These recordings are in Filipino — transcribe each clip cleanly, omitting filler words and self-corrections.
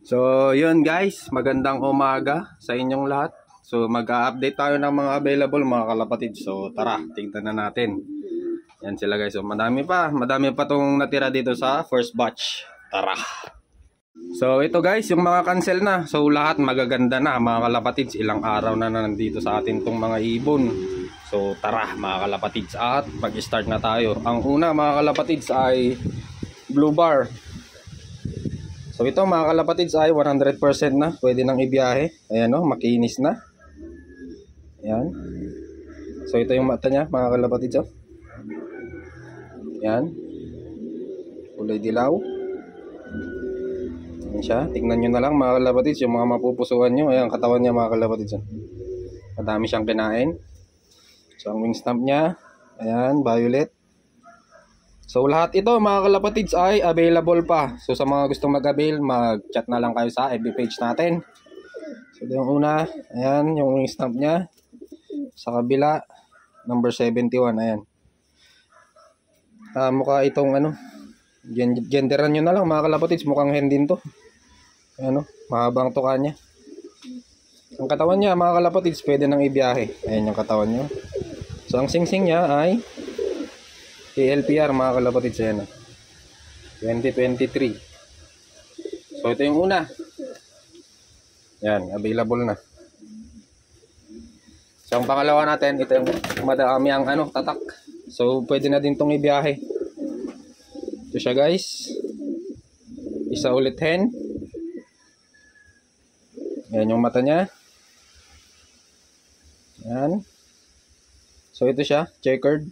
So, yun guys, magandang umaga sa inyong lahat. So, mag-update tayo ng mga available mga kalapatid. So, tara, tingnan na natin. Yan sila guys. So, madami pa tong natira dito sa first batch. Tara. So, ito guys, yung mga cancel na. So, lahat magaganda na mga kalapatids. Ilang araw na nandito sa atin tong mga ibon. So, tara mga kalapatids. At mag-start na tayo. Ang una mga kalapatids ay blue bar. So ito mga kalapatids ay 100% na. Pwede nang ibiyahe. Ayan o, makinis na. Ayan. So ito yung mata niya mga kalapatids o. Ayan. Kulay dilaw. Ayan siya. Tingnan nyo na lang mga kalapatids. Yung mga mapupusuhan nyo. Ayan katawan niya mga kalapatids o. Madami siyang kinain. So ang wing stamp niya. Ayan, violet. So lahat ito mga kalapatids ay available pa. So sa mga gustong mag-avail, mag-chat na lang kayo sa FB page natin. So yung una, ayan yung wing stamp niya. Sa kabila, number 71, ayan. Mukha itong ano, genderan nyo na lang mga kalapatids, mukhang hen din to. Ayan o, mahabang tuka niya. Ang katawan niya mga kalapatids, pwede nang ibiyahe. Ayan yung katawan niya. So ang singsing niya ay KLPR mga kalapatids, ayan 2023. So ito yung una. Yan, available na. So ang pangalawa natin, ito yung madami ang ano, tatak. So pwede na din tong ibiyahe. Ito siya guys. Isa ulit hen. Yan yung mata niya. Yan. So ito siya, checkered.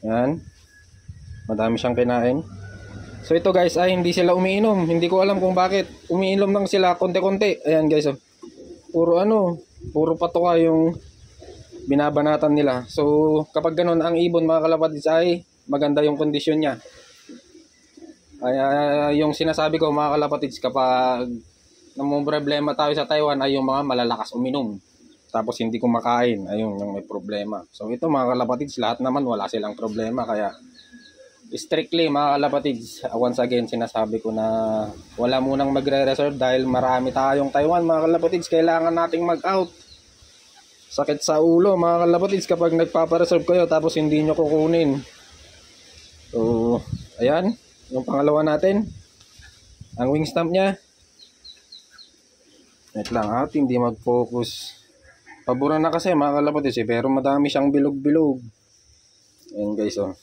Yan. Madami siyang kinain. So ito guys ay hindi sila umiinom. Hindi ko alam kung bakit. Umiinom lang sila konti-konti. Ayan guys. Oh. Puro patuka yung binabanatan nila. So kapag ganun ang ibon mga kalapatids ay maganda yung kondisyon niya. Yung sinasabi ko mga kalapatids, kapag namumroblema tayo sa Taiwan ay yung mga malalakas uminom. Tapos hindi kumakain, ayun yung may problema. So ito mga kalapatids, lahat naman wala silang problema. Kaya strictly mga kalapatids, once again sinasabi ko na wala munang magre-reserve dahil marami tayong Taiwan mga kalapatids. Kailangan nating mag-out. Sakit sa ulo mga kalapatids kapag nagpapareserve kayo tapos hindi nyo kukunin. So ayan, yung pangalawa natin, ang wing stamp nya. Wait lang at hindi mag-focus. Pabura na kasi mga kalapatids pero madami siyang bilog-bilog. Ayan guys oh.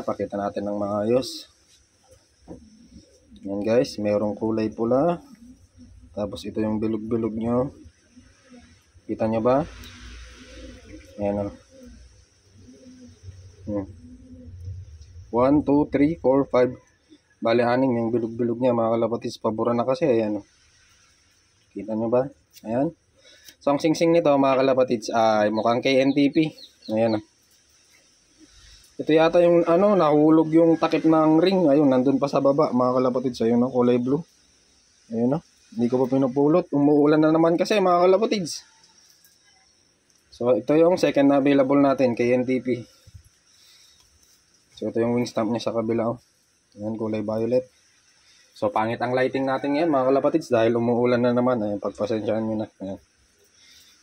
Pakita natin ng mga ayos. Ayan guys, mayroong kulay pula. Tapos ito yung bilog-bilog nyo. Kita nyo ba? Ayan oh. 1, 2, 3, 4, 5. Bale 6 yung bilog-bilog niya mga kalapatids. Pabura na kasi ayan oh. Kita nyo ba? Ayan. So ang singsing nito mga kalapatids ay mukhang KNTP. Ayan. Ito yata yung ano, nahulog yung takip ng ring. Ayun, nandun pa sa baba mga kalapatids. Ayun, kulay blue. Ayun, hindi ko pa pinupulot. Umuulan na naman kasi mga kalapatids. So ito yung second na available natin, KNTP. So ito yung wing stamp niya sa kabila. Ayan, kulay violet. So pangit ang lighting natin ngayon mga kalapatids dahil umuulan na naman. Ayun, pagpasensyaan nyo na. Ayan.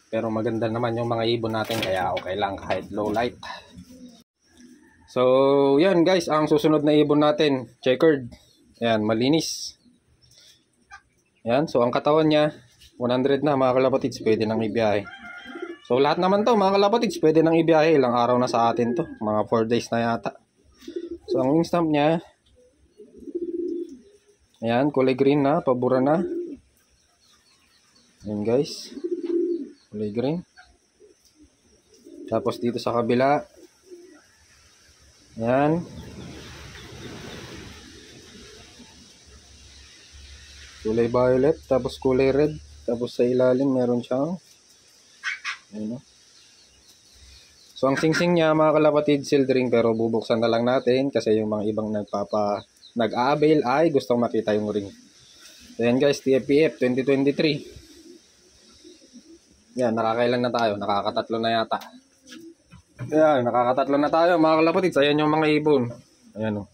Pero maganda naman yung mga ibon natin kaya okay lang kahit low light. So yan guys, ang susunod na ibon natin, checkered. Ayan, malinis. Ayan, so ang katawan niya 100 na mga kalapatids, pwede nang ibiyahe. So lahat naman to mga kalapatids pwede nang ibiyahe. Ilang araw na sa atin to, mga 4 days na yata. So ang wing stamp niya, ayan, kulay green na, pabura na. Ayan guys, kulay green. Tapos dito sa kabila, ayan, kulay violet, tapos kulay red. Tapos sa ilalim meron siyang ayan, so ang singsing niya mga kalapatid sealed ring, pero bubuksan na lang natin kasi yung mga ibang nag-a-avail ay gustong makita yung ring. Ayan guys, TFPF 2023. Yan, nakakailan na tayo? Nakakatatlo na yata. Ayan, nakakatatlo na tayo mga kalapatids. Ayan yung mga ibon. Ayan o.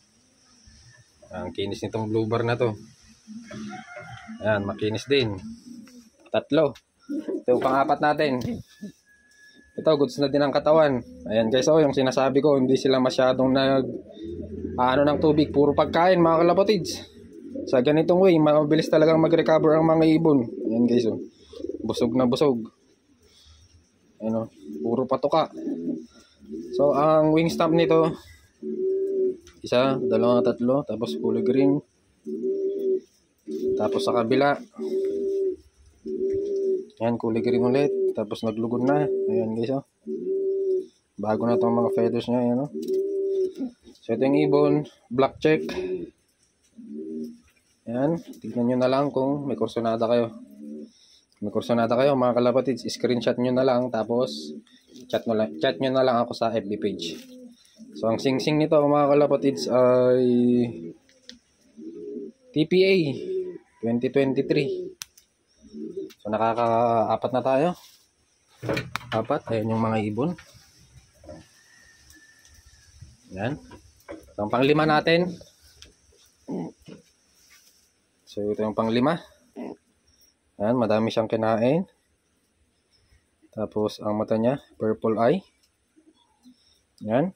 Ang kinis nitong blue bar na to. Ayan, makinis din. 3. Ito yung pang-4 natin. Ito, goods na din ang katawan. Ayan guys, oh, yung sinasabi ko, hindi sila masyadong ng tubig. Puro pagkain mga kalapatids. Sa ganitong way, mabilis talagang mag-recover ang mga ibon. Ayan guys, oh. Busog na busog. Ayan, oh. Puro patuka. So, ang wing stamp nito, 1, 2, 3, tapos kulay green. Tapos sa kabila, ayan, kulay green ulit. Tapos naglugod na. Ayan guys, oh. Bago na itong mga feathers nya. Ayan, oh. So ito yung ibon. Black check. Ayan. Tignan nyo na lang kung may kursonada kayo. May kursonada kayo mga kalapatids. Screenshot nyo na lang. Tapos chat nyo na lang ako sa FB page. So ang sing-sing nito mga kalapatids ay TPA 2023. So nakaka-4 na tayo. 4. Ayan yung mga ibon. Ayan. Ang pang-5 natin. So ito yung pang-5. Ayan, madami siyang kinain. Tapos ang mata niya, purple eye. Ayan.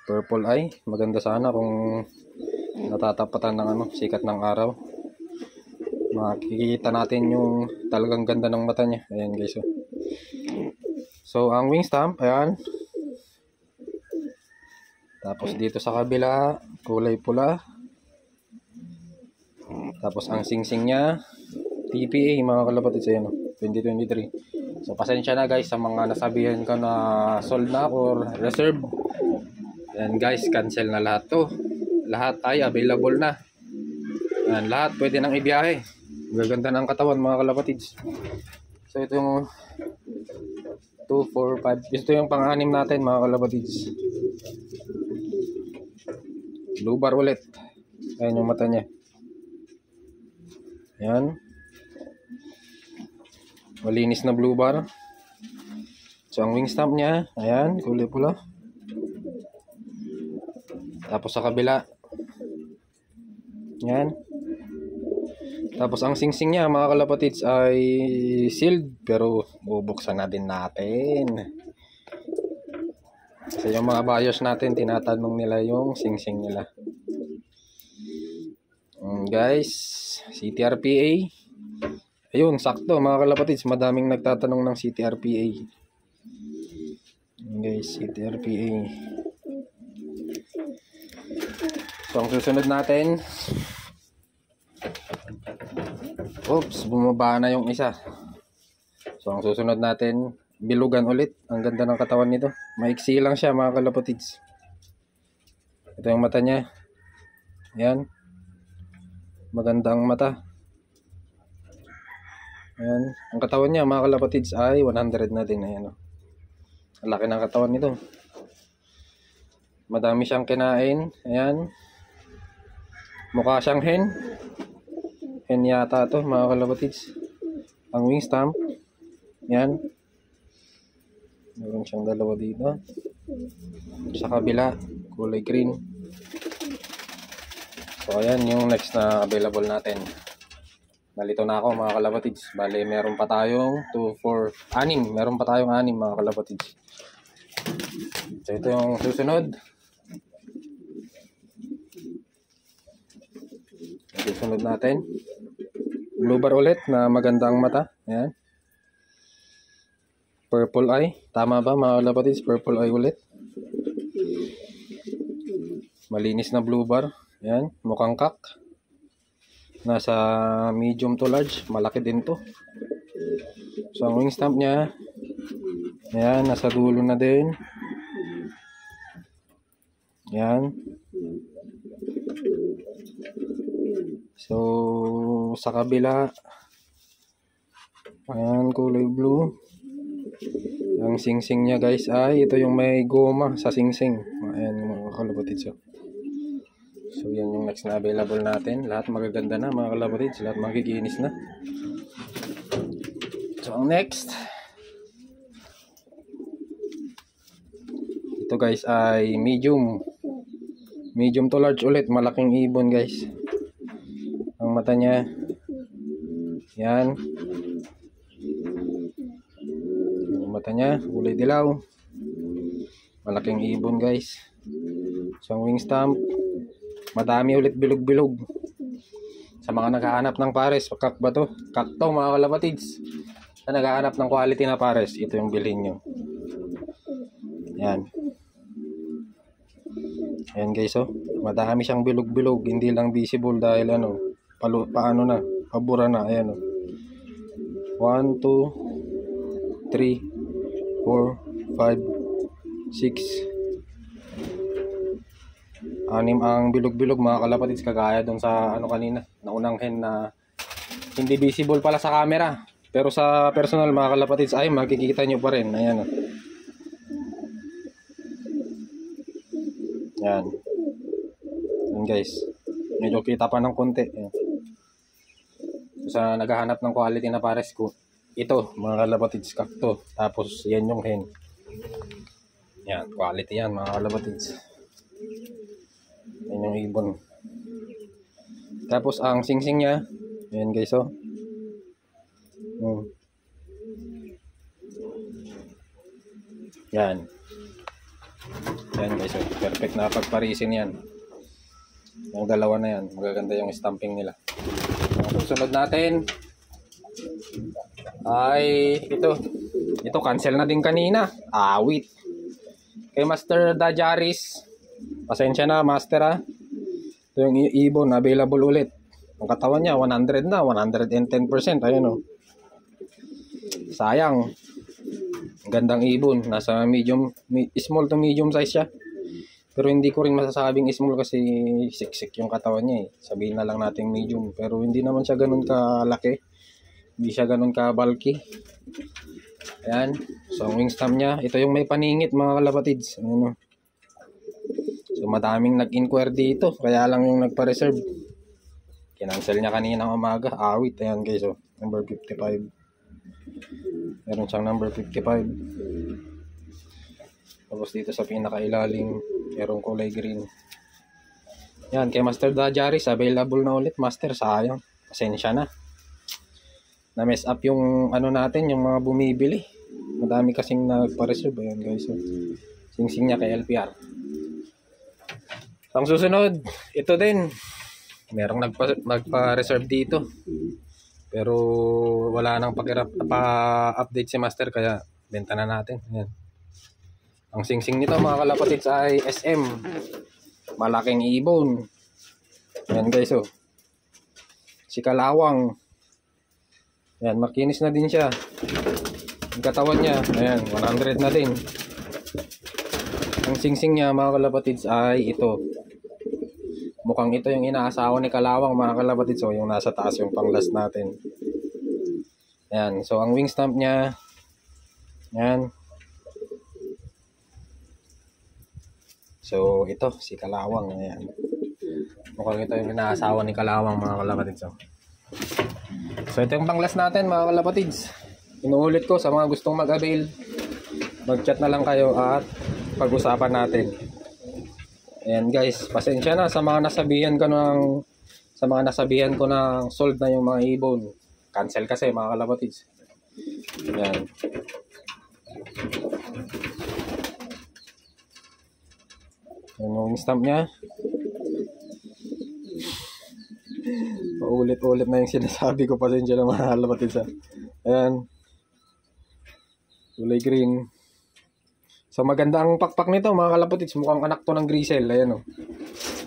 Purple eye. Maganda sana kung natatapatan ng sikat ng araw. Makikita natin yung talagang ganda ng mata niya. Ayan guys, oh. So ang wing stamp, ayan. Tapos dito sa kabila, kulay pula. Tapos ang sing-sing niya, TPA mga kalapatids, ayan, 2023. So pasensya na guys sa mga nasabihan ko na sold na or reserve. Ayan guys, cancel na lahat to. Lahat ay available na. Ayan, lahat pwede nang ibiyahe. Gaganda ng katawan mga kalapatids. So ito yung 2, 4, 5. Ito yung pang-6 natin mga kalapatids. Blue bar ulit. Ayan yung mata niya. Ayan. Malinis na blue bar. So ang wing stamp niya, ayan, kulay pula. Tapos sa kabila, ayan. Tapos ang sing-sing niya mga kalapatids ay sealed, pero bubuksan na din natin. Kasi yung mga buyers natin, tinatanong nila yung sing-sing nila. Guys, CTRPA. Ayun, sakto mga kalapatids, madaming nagtatanong ng CTRPA. Guys, CTRPA. So ang susunod natin, oops, bumaba na yung isa. So ang susunod natin, bilugan ulit. Ang ganda ng katawan nito. Maiksi lang siya mga kalapatids. Ito yung mata niya. Ayan. Magandang mata. Ayan. Ang katawan niya mga kalapatids ay 100 na din. Ayan, oh. Ang laki ng katawan nito. Madami siyang kinain. Ayan. Mukha siyang hen. Hen yata ito mga kalapatids. Ang wing stamp. Yan. Meron siyang dalawa dito. Sa kabila, kulay green. So ayan yung next na available natin. Nalito na ako mga kalapatids. Bale meron pa tayong 2, 4, 6. Meron pa tayong 6 mga kalapatids. So ito yung susunod. Susunod natin. Blue bar ulit na magandang mata. Ayan. Purple eye. Tama ba mga kalapatids? Purple eye ulit. Malinis na blue bar. Ayan. Mukhang kak. Nasa medium to large. Malaki din to. So ang wing stamp niya, ayan. Nasa dulo na din. Ayan. So sa kabila, ayan, kulay blue. Ang sing-sing niya guys ay ito yung may goma sa sing-sing. Ayan mga kalapatids. So yan yung next na available natin. Lahat magaganda na mga kalapatids. Lahat magiginis na. So ang next, ito guys ay medium. Medium to large ulit. Malaking ibon guys. Ang mata niya. Yan. Ang mata niya. Kulay dilaw. Malaking ibon guys. So ang wing stamp. Madami ulit bilog-bilog. Sa mga naghahanap ng pares. Kak ba to? Kakto mga kalapatids. Sa naghahanap ng quality na pares. Ito yung bilhin nyo. Yan. Ayan guys oh. Madami siyang bilog-bilog. Hindi lang visible dahil ano. Paano na. Pabura na. Ayan oh. 1, 2, 3, 4, 5, 6. 6 ang bilog-bilog mga kalapatids. Kagaya doon sa ano kanina. Naunang hen na hindi visible pala sa camera. Pero sa personal mga kalapatids ay makikita nyo pa rin. Ayan oh. Yan. Yan guys. Medyo kita pa ng konti. Yan. Sa naghahanap ng quality na pares ko. Ito, mga kalapatids, kakto. Tapos yan yung hen. Yan, quality yan mga kalapatids. Yan yung ibon. Tapos ang singsing niya. Yan guys oh. Yan. Yan guys, perfect na pagparisin yan. Yung dalawa na yan, magaganda yung stamping nila. Ang susunod natin ay ito. Ito cancel na din kanina. Awit. Kay Master Dajaris. Pasensya na Master ha. Ito yung ibon, available ulit. Ang katawan niya 100 na, 110%. Ayun oh. Sayang. Gandang ibon, nasa medium, small to medium size siya. Pero hindi ko rin masasabing small kasi siksik yung katawan niya eh. Sabihin na lang natin medium, pero hindi naman siya ganun kalaki. Hindi siya ganun ka bulky. Ayan, so ang wingstem niya, ito yung may paningit mga kalapatids. Ano? So madaming nag-inquire dito, kaya lang yung nagpa-reserve. Kinancel niya kaninang umaga, awit. Ayan guys, oh, number 55. Meron siyang number 55. Tapos dito sa pinakailalim merong kulay green. Yan, kay Master Dajaris available na ulit. Master, sayang, pasensya na mess up yung ano natin, yung mga bumibili. Madami kasing nagpa-reserve. Ayan guys, so, singsing niya kay LPR. Ang susunod, ito din merong nagpa-reserve dito. Pero wala nang pa-update si Master kaya benta na natin. Ayan. Ang singsing nito mga kalapatids ay SM. Malaking ibon. Ayan guys oh. Si Kalawang. Ayan, makinis na din siya. Ang katawan niya, ayan, 100 na din. Ang singsing niya mga kalapatids ay ito. Mukhang ito yung inaasawa ni Kalawang mga kalapatids. So yung nasa taas yung pang last natin. Ayan. So ang wing stamp niya. Ayan. So ito si Kalawang. Ayan. Mukhang ito yung inaasawa ni Kalawang mga kalapatids. So ito yung pang last natin mga kalapatids. Inuulit ko sa mga gustong mag-avail. Mag-chat na lang kayo at pag-usapan natin. Ayan guys, pasensya na sa mga nasabihan ko ng sold na yung mga ibon. Cancel kasi mga kalapatids. Ayan. Ayan yung stamp niya. Paulit-ulit na yung sinasabi ko, pasensya na mga kalapatids. Ayan. Kulay green. So maganda ang pakpak nito mga kalapatids. Mukhang anak to ng Grisel. Ayan o.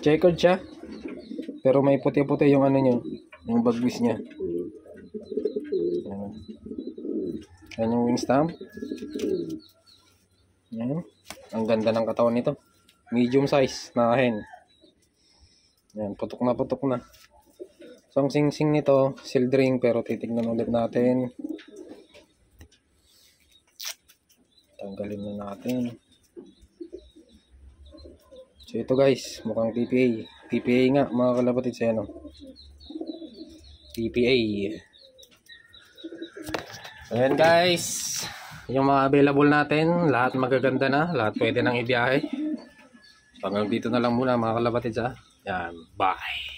Checkered siya. Pero may puti-puti yung ano niya. Yung bagwis niya. Ayan. Ayan yung wing stamp. Ayan. Ang ganda ng katawan nito. Medium size na hen. Ayan. Putok na putok na. So ang singsing nito sealed ring. Pero titignan ulit natin. Tanggalin na natin. So ito guys, mukhang PPA. PPA nga mga kalapatids. Ayan o. PPA. So ayan guys, yung mga available natin, lahat magaganda na, lahat pwede nang ibiyahe. Hanggang dito na lang muna mga kalapatids ha. Yan, bye.